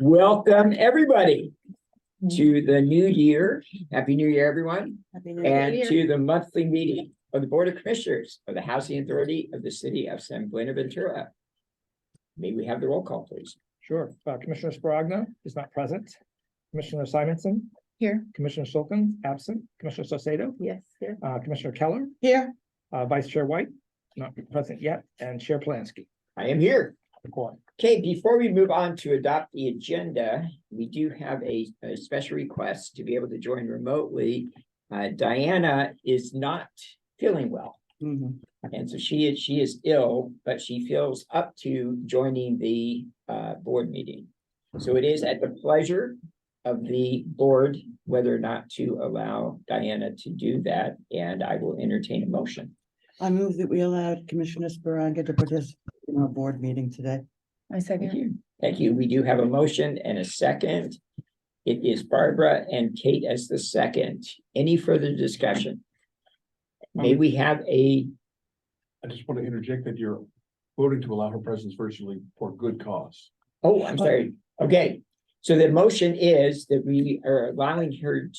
Welcome, everybody, to the new year. Happy New Year, everyone. Happy New And Year. to the monthly meeting of the Board of Commissioners of the Housing Authority of the City of San Buenaventura. May we have the roll call, please? Sure. Commissioner Sparagna is not present. Commissioner Simonson, Here. Commissioner Shulkin, absent. Commissioner Saucedo, Yes, here. Commissioner Keller, Here. Vice Chair White, not present yet, and Chair Plansky. I am here. Report. Okay, before we move on to adopt the agenda, we do have a special request to be able to join remotely. Diana is not feeling well. And so she is ill, but she feels up to joining the board meeting. So it is at the pleasure of the board whether or not to allow Diana to do that, and I will entertain a motion. I move that we allowed Commissioner Sparanga to participate in our board meeting today. I Thank second. you. Thank you. We do have a motion and a second. It is Barbara and Kate as the second. Any further discussion? May we have I just want to interject that you're voting to allow her presence virtually for good cause. oh, I'm sorry. Okay. So the motion is that we are allowing her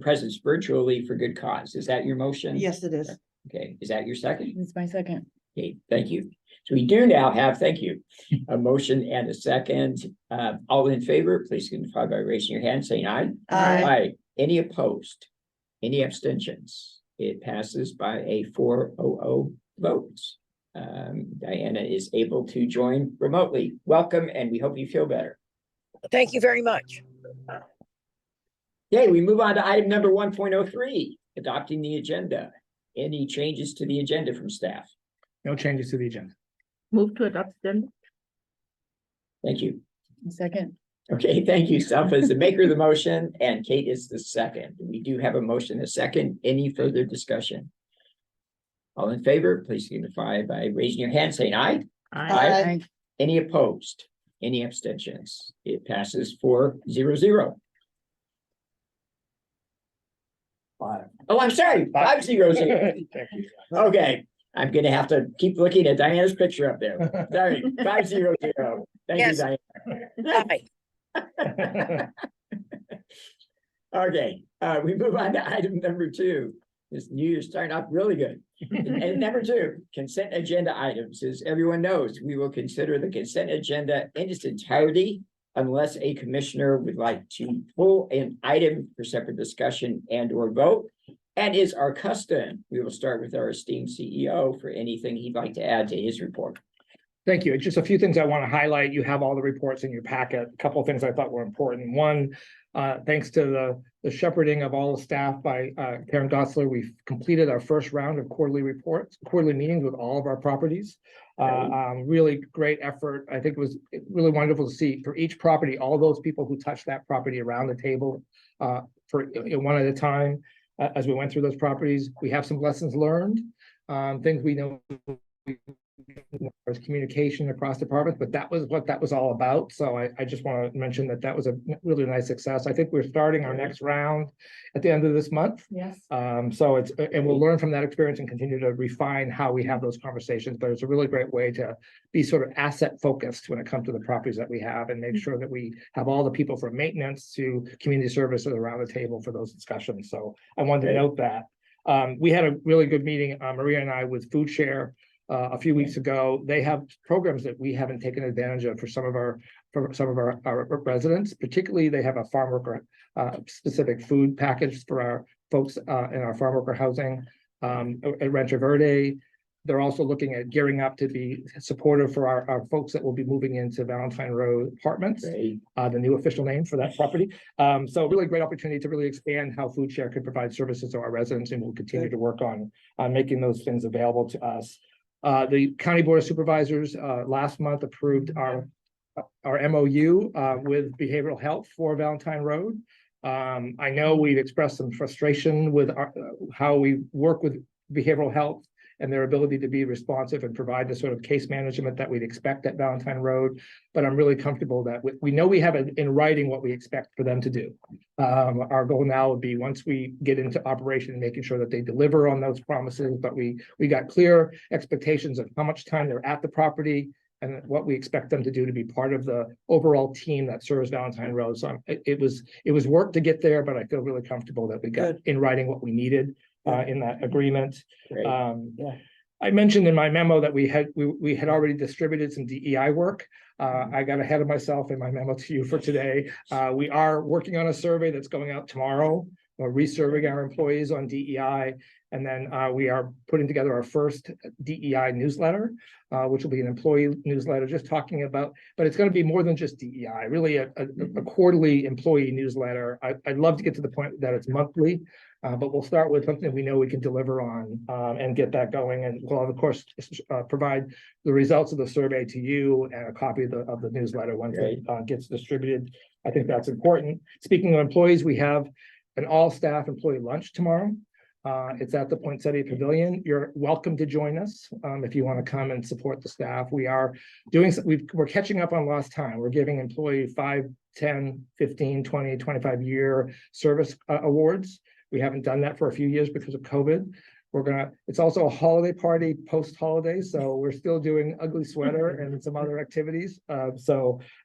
presence virtually for good cause. Is that your motion? Yes, it is. Okay. Is that your second? It's my second. Okay, thank you. So we do now have, thank you, a motion and a second. All in favor, please signify by raising your hand, saying aye. Aye. Any opposed? Any abstentions? It passes by a 4-0 vote. Diana is able to join remotely. Welcome, and we hope you feel better. Thank you very much. Okay, we move on to item number 1.03, adopting the agenda. Any changes to the agenda from staff? No changes to the agenda. Move to adopt them. Thank you. Second. Okay, thank you. Self is the maker of the motion and Kate is the second. We do have a motion, a second. Any further discussion? All in favor, please signify by raising your hand, saying aye. Aye. Any opposed? Any abstentions? It passes 4-0-0. 5. Oh, I'm sorry, 5-0-0. Thank you. Okay, I'm gonna have to keep looking at Diana's picture up there. Sorry, 5-0-0. Thank you, Yes. Diana. Hi. Okay, we move on to item number 2. This new year starting off really good. And number 2, consent agenda items. As everyone knows, we will consider the consent agenda in its entirety unless a commissioner would like to pull an item for separate discussion and or vote. And is our custom, we will start with our esteemed CEO for anything he'd like to add to his report. Thank you. Just a few things I want to highlight. You have all the reports in your packet. A couple of things I thought were important. One, thanks to the shepherding of all the staff by Karen Gotzler, we've completed our first round of quarterly meetings with all of our properties. Really great effort. I think it was really wonderful to see for each property, all those people who touched that property around the table for one at a time. As we went through those properties, we have some lessons learned, things we know. There's communication across departments, but that was what that was all about. So I just want to mention that was a really nice success. I think we're starting our next round at the end of this month. Yes. So and we'll learn from that experience and continue to refine how we have those conversations. But it's a really great way to be sort of asset focused when it comes to the properties that we have and make sure that we have all the people from maintenance to community services around the table for those discussions. So I wanted to note that. We had a really good meeting, Maria and I, with Food Share a few weeks ago. They have programs that we haven't taken advantage of for some of our residents. Particularly, they have a farm worker specific food package for our folks in our farm worker housing at Rancho Verde. They're also looking at gearing up to be supportive for our folks that will be moving into Valentine Road Apartments, the new official name for that property. So really great opportunity to really expand how Food Share can provide services to our residents, and we'll continue to work on making those things available to us. The County Board of Supervisors last month approved our MOU with behavioral health for Valentine Road. I know we've expressed some frustration with how we work with behavioral health and their ability to be responsive and provide the sort of case management that we'd expect at Valentine Road. But I'm really comfortable that we know we have in writing what we expect for them to do. Our goal now would be, once we get into operation, making sure that they deliver on those promises, but we got clear expectations of how much time they're at the property, and what we expect them to do to be part of the overall team that serves Valentine Road. So it was work to get there, but I feel really comfortable that we got Good. in writing what we needed in that agreement. Great. Yeah. I mentioned in my memo that we had already distributed some DEI work. I got ahead of myself in my memo to you for today. We are working on a survey that's going out tomorrow. We're resurveying our employees on DEI. And then we are putting together our first DEI newsletter, which will be an employee newsletter, just talking about, but it's going to be more than just DEI, really a quarterly employee newsletter. I'd love to get to the point that it's monthly, but we'll start with something we know we can deliver on and get that going. And we'll, of course, provide the results of the survey to you and a copy of the newsletter once it gets distributed. I think that's important. Speaking of employees, we have an all-staff employee lunch tomorrow. It's at the Poinsettia Pavilion. You're welcome to join us if you want to come and support the staff. We are doing, we're catching up on lost time. We're giving employee 5, 10, 15, 20, 25 year service awards. We haven't done that for a few years because of COVID. It's also a holiday party post-holiday, so we're still doing ugly sweater and some other activities. But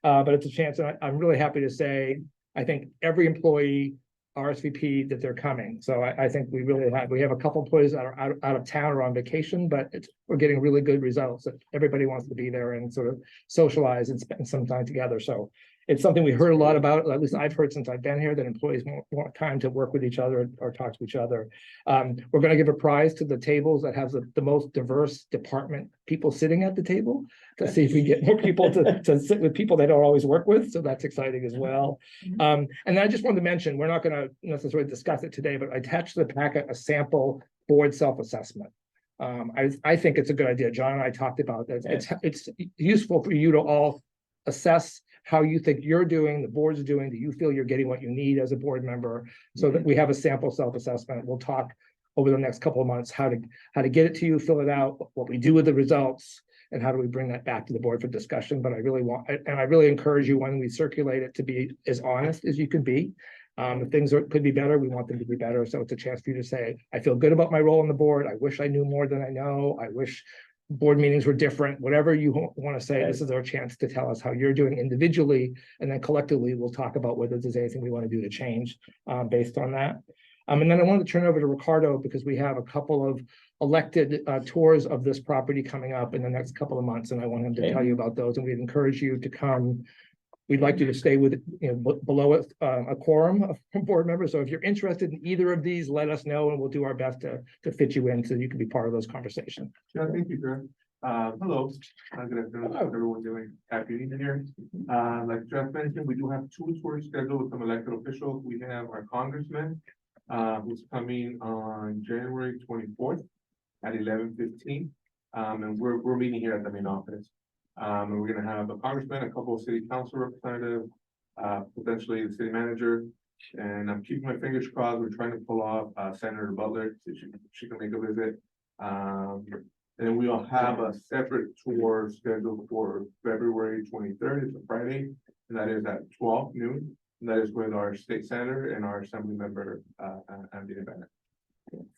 it's a chance, and I'm really happy to say, I think every employee RSVP that they're coming. So I think we have a couple employees that are out of town or on vacation, but we're getting really good results. Everybody wants to be there and sort of socialize and spend some time together. So it's something we heard a lot about, at least I've heard since I've been here, that employees want time to work with each other or talk to each other. We're going to give a prize to the tables that have the most diverse department people sitting at the table to see if we get more people to sit with people they don't always work with. So that's exciting as well. And then I just wanted to mention, we're not going to necessarily discuss it today, but I attached to the packet a sample board self-assessment. I think it's a good idea. John and I talked about that. It's useful for you to all assess how you think you're doing, the board's doing. Do you feel you're getting what you need as a board member? So that we have a sample self-assessment. We'll talk over the next couple of months how to get it to you, fill it out, what we do with the results, and how do we bring that back to the board for discussion. But I really encourage you when we circulate it to be as honest as you can be. If things could be better, we want them to be better. So it's a chance for you to say, I feel good about my role on the board. I wish I knew more than I know. I wish board meetings were different. Whatever you want to say, this is our chance to tell us how you're doing individually, and then collectively we'll talk about whether there's anything we want to do to change based on that. And then I wanted to turn it over to Ricardo because we have a couple of elected tours of this property coming up in the next couple of months, and I want him to tell you about those. And we'd encourage you to come. We'd like you to stay with below a quorum of board members. So if you're interested in either of these, let us know, and we'll do our best to fit you in so you can be part of those conversations. Yeah, thank you, Jeff. Hello, good afternoon, how's everyone doing? Happy New Year. Like Jeff mentioned, we do have 2 tours scheduled with some elected officials. We have our congressman, who's coming on January 24th at 11:15. And we're meeting here at the main office. And we're gonna have a congressman, a couple of city council representatives, potentially the city manager. And I'm keeping my fingers crossed. We're trying to pull off Senator Butler, so she can make a visit. And we'll have a separate tour scheduled for February 23rd. It's a Friday, and that is at 12 noon. And that is with our state senator and our assembly member, Andy Bennett.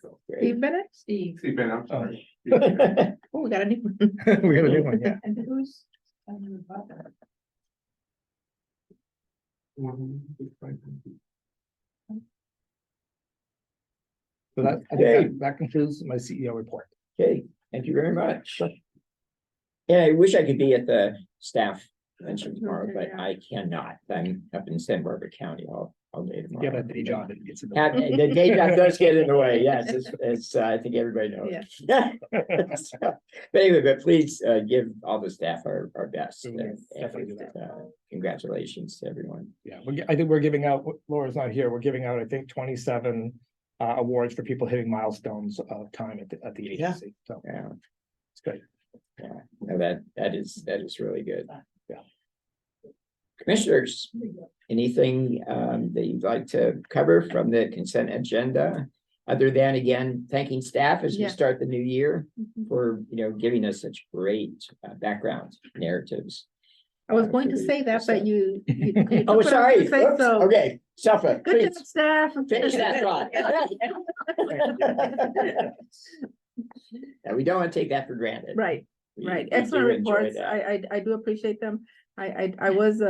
So, Steve Bennett? Steve Bennett, I'm sorry. Oh, we got a new one. We got a new one, yeah. And who's? So that concludes my CEO report. Okay, thank you very much. Yeah, I wish I could be at the staff convention tomorrow, but I cannot. I'm up in San But all day tomorrow. Yeah, but the job that gets in the Have- The day job does get in the way, yes, it's I think everybody knows. But anyway, but please give all the staff our best. We will and definitely do that. Congratulations to everyone. Yeah, I think we're giving out, Laura's not here, we're giving out, I think, 27 awards for people hitting milestones of time at the agency. So Yeah, it's good. yeah, no, that is really good. Yeah. Commissioners, anything that you'd like to cover from the consent agenda? Other than, again, thanking staff as we Yeah. start the new year for, giving us such great background narratives. I was going to say that, but you. Oh, sorry. Say Oops. so. Okay, Suffolk, Good please job, staff. finish that thought. Yeah, we don't want to take that for granted. Right. Right, we excellent do enjoy reports. that. I do appreciate them. I was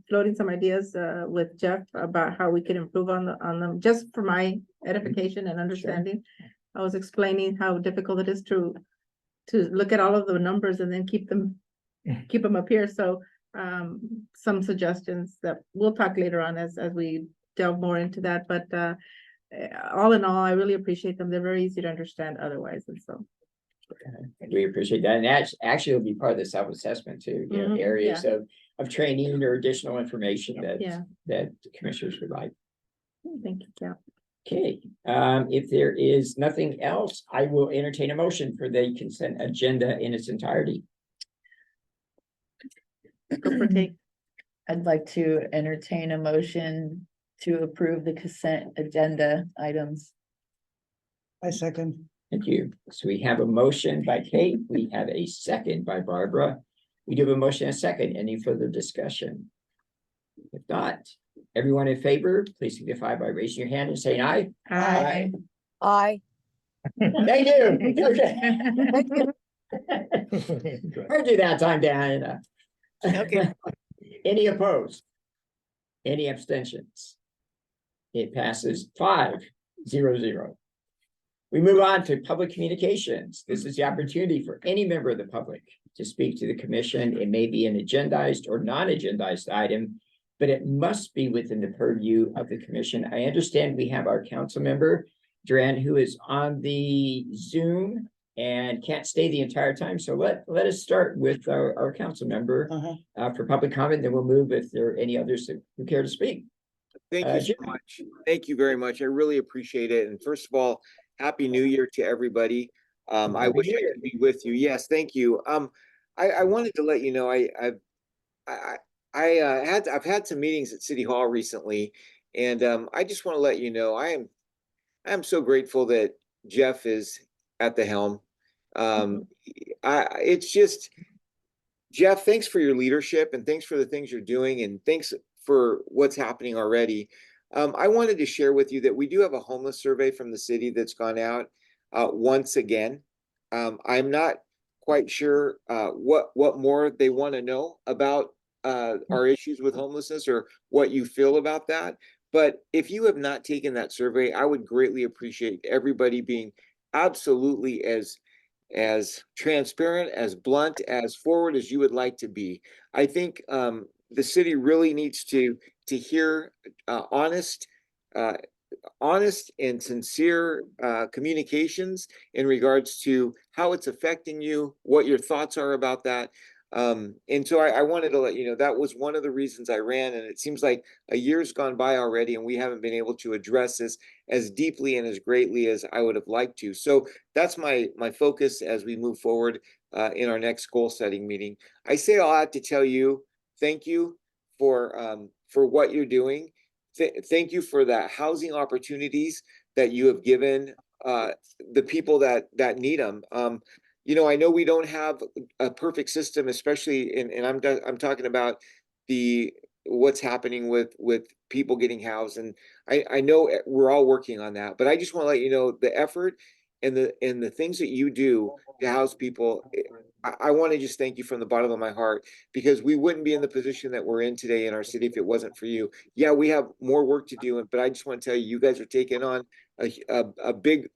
floating some ideas with Jeff about how we could improve on them, just for my edification and understanding. I was explaining how difficult it is to look at all of the numbers and then keep them up here. So some suggestions that we'll talk later on as we delve more into that. But all in all, I really appreciate them. They're very easy to understand otherwise, and so. We appreciate that. And that's actually will be part of the self-assessment too, you know, Mhm, areas of training or additional information Yeah. that the commissioners would like. Thank you, yeah. Okay, if there is nothing else, I will entertain a motion for the consent agenda in its entirety. Go for Kate. I'd like to entertain a motion to approve the consent agenda items. I second. Thank you. So we have a motion by Kate. We have a second by Barbara. We do have a motion and a second. Any further discussion? If not, everyone in favor, please signify by raising your hand and saying aye. Aye. Aye. Thank you. Okay. Thank you. Heard you that time, Diana. Okay. Any opposed? Any abstentions? It passes 5-0-0. We move on to public communications. This is the opportunity for any member of the public to speak to the commission. It may be an agendized or non-agendized item, but it must be within the purview of the commission. I understand we have our council member, Duran, who is on the Zoom and can't stay the entire time. So let us start with our council member for public comment, then we'll move if there are any others who care to speak. Thank you so Jim. much. Thank you very much. I really appreciate it. And first of all, Happy New Year to everybody. I Happy wish New I Year. could be with you. Yes, thank you. I wanted to let you know I've had some meetings at City Hall recently, and I just want to let you know I am so grateful that Jeff is at the helm. It's just, Jeff, thanks for your leadership and thanks for the things you're doing and thanks for what's happening already. I wanted to share with you that we do have a homeless survey from the city that's gone out once again. I'm not quite sure what more they want to know about our issues with homelessness or what you feel about that. But if you have not taken that survey, I would greatly appreciate everybody being absolutely as transparent, as blunt, as forward as you would like to be. I think the city really needs to hear honest and sincere communications in regards to how it's affecting you, what your thoughts are about that. And so I wanted to let you know that was one of the reasons I ran, and it seems like a year's gone by already and we haven't been able to address this as deeply and as greatly as I would have liked to. So that's my focus as we move forward in our next goal setting meeting. I say all that to tell you thank you for what you're doing. Thank you for the housing opportunities that you have given the people that need them. You know, I know we don't have a perfect system, especially and I'm talking about what's happening with people getting housed, and I know we're all working on that, but I just want to let you know the effort and the things that you do to house people. I want to just thank you from the bottom of my heart, because we wouldn't be in the position that we're in today in our city if it wasn't for you. Yeah, we have more work to do, but I just want to tell you, you guys are taking on a big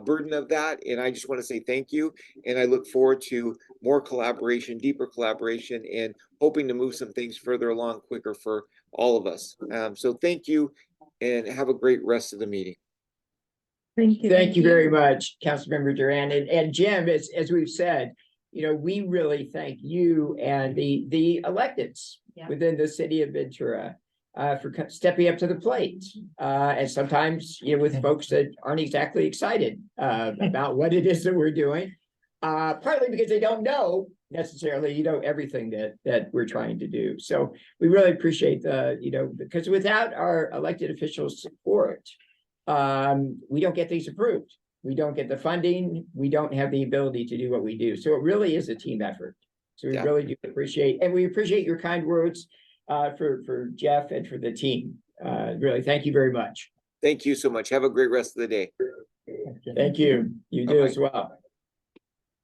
burden of that, and I just want to say thank you, and I look forward to more collaboration, deeper collaboration, and hoping to move some things further along quicker for all of us. So thank you, and have a great rest of the meeting. Thank you. Thank you very much, Councilmember Duran. And Jim, as we've said, you know, we really thank you and the electeds within the city of Ventura for stepping up to the plate. And sometimes, you know, with folks that aren't exactly excited about what it is that we're doing, partly because they don't know necessarily, you know, everything that we're trying to do. So we really appreciate because without our elected officials' support, we don't get these approved. We don't get the funding. We don't have the ability to do what we do. So it really is a team effort. So we really do appreciate, and we appreciate your kind words for Jeff and for the team. Really, thank you very much. Thank you so much. Have a great rest of the day. Thank you. You do as well.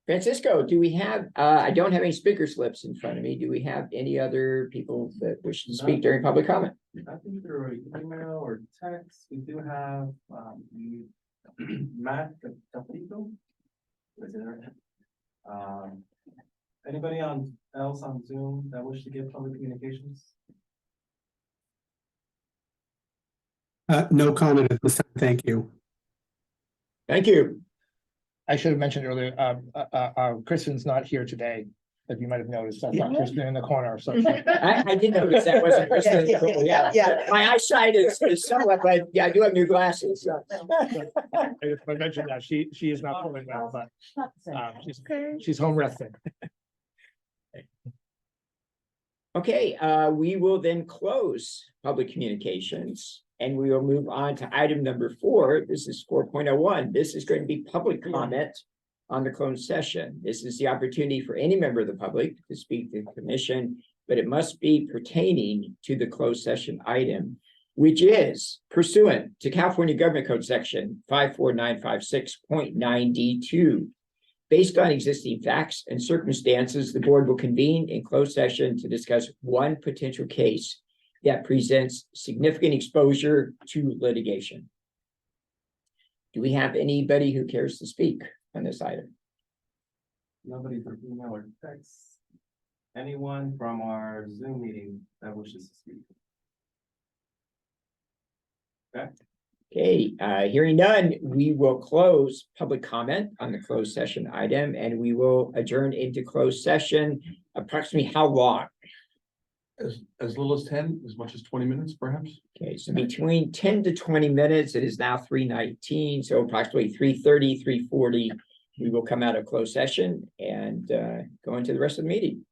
Francisco, do we have, I don't have any speaker slips in front of me. Do we have any other people that wish to speak during public comment? I think through email or text, we do have, Matt Capito. Anybody else on Zoom that wish to give public communications? No comment at this time, thank you. Thank you. I should have mentioned earlier, Kristen's not here today, as you might have noticed. I thought Kristen in the corner, so. I did notice that wasn't. Yeah. My eyesight is somewhat, but yeah, I do have new glasses. So. I mentioned that she is not feeling well, but she's home resting. Okay, we will then close public communications and we will move on to item number 4. This is 4.01. This is going to be public comment on the closed session. This is the opportunity for any member of the public to speak to the commission, but it must be pertaining to the closed session item, which is pursuant to California Government Code Section 54956.9D2. Based on existing facts and circumstances, the board will convene in closed session to discuss one potential case that presents significant exposure to litigation. Do we have anybody who cares to speak on this item? Nobody from email or text. Anyone from our Zoom meeting that wishes to speak? Okay. Okay, hearing none, we will close public comment on the closed session item and we will adjourn into closed session. Approximately how long? As little as 10, as much as 20 minutes, perhaps? Okay, so between 10 to 20 minutes, it is now 3:19, so approximately 3:30, 3:40, we will come out of closed session and go into the rest of the meeting.